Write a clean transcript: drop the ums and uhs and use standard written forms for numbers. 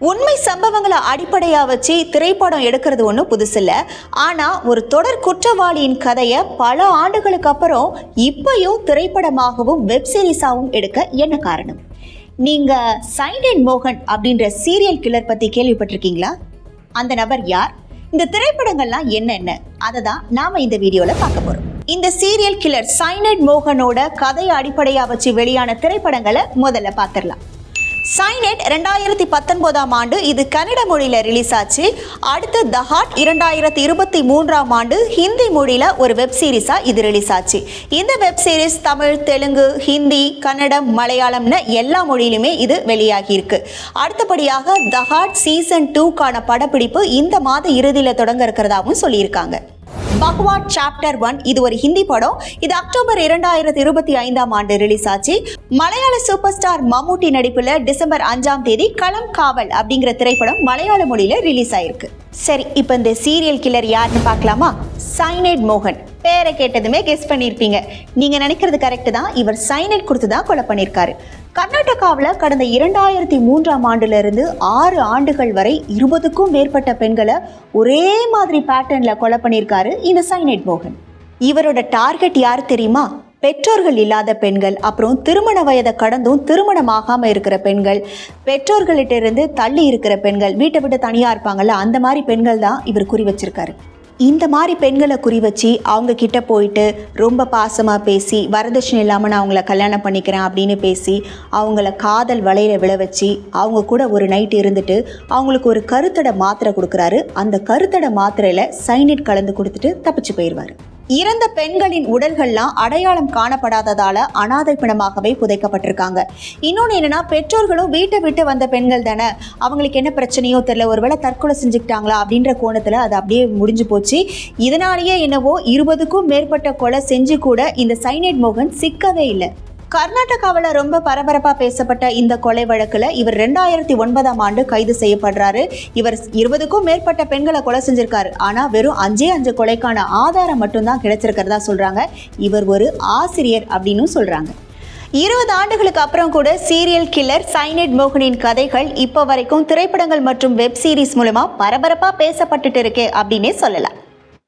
உண்மை சம்பவங்களை அடிப்படையா வச்சு திரைப்படம் எடுக்கிறது ஒன்றும் புதுசு இல்லை. ஆனால் ஒரு தொடர் குற்றவாளியின் கதையை பல ஆண்டுகளுக்கு அப்புறம் இப்பயும் திரைப்படமாகவும் வெப் சீரிஸாகவும் எடுக்க என்ன காரணம்? நீங்கள் சைனட் மோகன் அப்படின்ற சீரியல் கில்லர் பற்றி கேள்விப்பட்டிருக்கீங்களா? அந்த நபர் யார்? இந்த திரைப்படங்கள்லாம் என்னென்ன? அதை தான் நாம் இந்த வீடியோவில் பார்க்க போகிறோம். இந்த சீரியல் கில்லர் சைனட் மோகனோட கதையை அடிப்படையாக வச்சு வெளியான திரைப்படங்களை முதல்ல பார்த்துடலாம். சைனட் 2019 ஆண்டு இது கன்னட மொழியில் ரிலீஸ் ஆச்சு. அடுத்து த ஹார்ட் 2023 ஆண்டு ஹிந்தி மொழியில் ஒரு வெப் சீரிஸாக இது ரிலீஸ் ஆச்சு. இந்த வெப் சீரிஸ் தமிழ், தெலுங்கு, ஹிந்தி, கன்னடம், மலையாளம்னு எல்லா மொழியிலுமே இது வெளியாகி இருக்கு. அடுத்தபடியாக த ஹார்ட் சீசன் 2க்கான படப்பிடிப்பு இந்த மாத இறுதியில் தொடங்க இருக்கிறதாகவும் சொல்லியிருக்காங்க. பக்வாட் சாப்டர் 1 இது ஒரு ஹிந்தி படம். இது அக்டோபர் 2025 ஆண்டு ரிலீஸ் ஆச்சு. மலையாள சூப்பர் ஸ்டார் மம்முட்டி நடிப்புல டிசம்பர் 5ஆம் தேதி களம் காவல் அப்படிங்கிற திரைப்படம் மலையாள மொழியில ரிலீஸ் ஆயிருக்கு. சரி, இப்போ இந்த சீரியல் கில்லர் யாருன்னு பார்க்கலாமா? சைனட் மோகன். பேரை கேட்டதுமே கெஸ் பண்ணியிருப்பீங்க. நீங்க நினைக்கிறது கரெக்ட் தான். இவர் சைனட் கொடுத்து தான் கொலை பண்ணியிருக்காரு. கர்நாடகாவில் கடந்த 2003 ஆண்டுல இருந்து 6 ஆண்டுகள் வரை 20க்கும் மேற்பட்ட பெண்களை ஒரே மாதிரி பேட்டர்ன்ல கொலை பண்ணியிருக்காரு இந்த சைனட் மோகன். இவரோட டார்கெட் யார் தெரியுமா? பெற்றோர்கள் இல்லாத பெண்கள், அப்புறம் திருமண வயதை கடந்தும் திருமணமாகாமல் இருக்கிற பெண்கள், பெற்றோர்கள்ட்ட இருந்து தள்ளி இருக்கிற பெண்கள், வீட்டை விட்டு தனியாக இருப்பாங்கல்ல, அந்த மாதிரி பெண்கள் தான் இவர் குறி வச்சிருக்காரு. இந்த மாதிரி பெண்களை குறி வச்சு அவங்க கிட்ட போயிட்டு ரொம்ப பாசமாக பேசி, வரதட்சணை இல்லாமல் நான் அவங்கள கல்யாணம் பண்ணிக்கிறேன் அப்படின்னு பேசி, அவங்கள காதல் வலையில் விழ வச்சு அவங்க கூட ஒரு நைட் இருந்துட்டு அவங்களுக்கு ஒரு கருத்தடை மாத்திரை கொடுக்குறாரு. அந்த கருத்தடை மாத்திரையில் சைனட் கலந்து கொடுத்துட்டு தப்பிச்சு போயிடுவார். இறந்த பெண்களின் உடல்கள்லாம் அடையாளம் காணப்படாததால அனாதை பிணமாகவே புதைக்கப்பட்டிருக்காங்க. இன்னொன்று என்னன்னா, பெற்றோர்களும் வீட்டை விட்டு வந்த பெண்கள் தானே, அவங்களுக்கு என்ன பிரச்சனையோ தெரியல, ஒருவேளை தற்கொலை செஞ்சுக்கிட்டாங்களா அப்படின்ற கோணத்தில் அது அப்படியே முடிஞ்சு போச்சு. இதனாலேயே என்னவோ 20க்கும் மேற்பட்ட கொலை செஞ்சு கூட இந்த சைனட் மோகன் சிக்கவே இல்லை. கர்நாடகாவில் ரொம்ப பரபரப்பாக பேசப்பட்ட இந்த கொலை வழக்கில் இவர் 2009 ஆண்டு கைது செய்யப்படுறாரு. இவர் 20க்கும் மேற்பட்ட பெண்களை கொலை செஞ்சிருக்காரு. ஆனால் வெறும் 5 கொலைக்கான ஆதாரம் மட்டும்தான் கிடைச்சிருக்கிறதா சொல்கிறாங்க. இவர் ஒரு ஆசிரியர் அப்படின்னு சொல்கிறாங்க. 20 ஆண்டுகளுக்கு அப்புறம் கூட சீரியல் கில்லர் சைனட் மோகனின் கதைகள் இப்போ வரைக்கும் திரைப்படங்கள் மற்றும் வெப் சீரிஸ் மூலமாக பரபரப்பாக பேசப்பட்டுட்டு இருக்கு அப்படின்னே சொல்லலாம்.